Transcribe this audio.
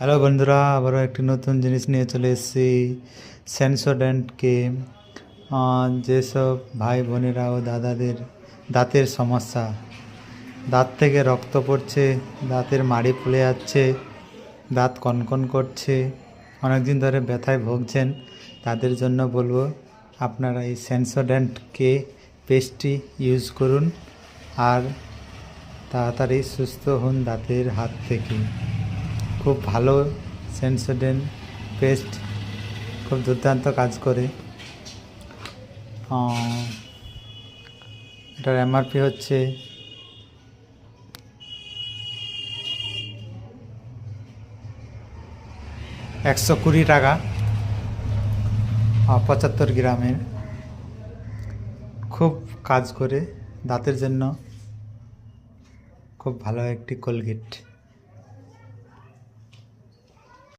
Hello বন্ধুরা, আবারও একটি নতুন জিনিস নিয়ে চলে এসেছি। সেন্সোডেন্টকে যেসব ভাই বোনেরা ও দাদাদের দাঁতের সমস্যা, দাঁত থেকে রক্ত পড়ছে, দাঁতের মাড়ি ফুলে যাচ্ছে, দাঁত কনকন করছে, অনেক দিন ধরে ব্যথায় ভুগছেন, তাদের জন্য বলবো আপনারা এই সেন্সোডেন্টকে পেস্টটি ইউজ করুন আর তাড়াতাড়ি সুস্থ হন দাঁতের হাত থেকে। খুব ভালো সেন্সোডেন্ট পেস্ট, খুব দুর্দান্ত কাজ করে। এটার এমআরপি হচ্ছে 120 টাকা, 75 গ্রামের। খুব কাজ করে দাঁতের জন্য, খুব ভালো একটি কোলগেট।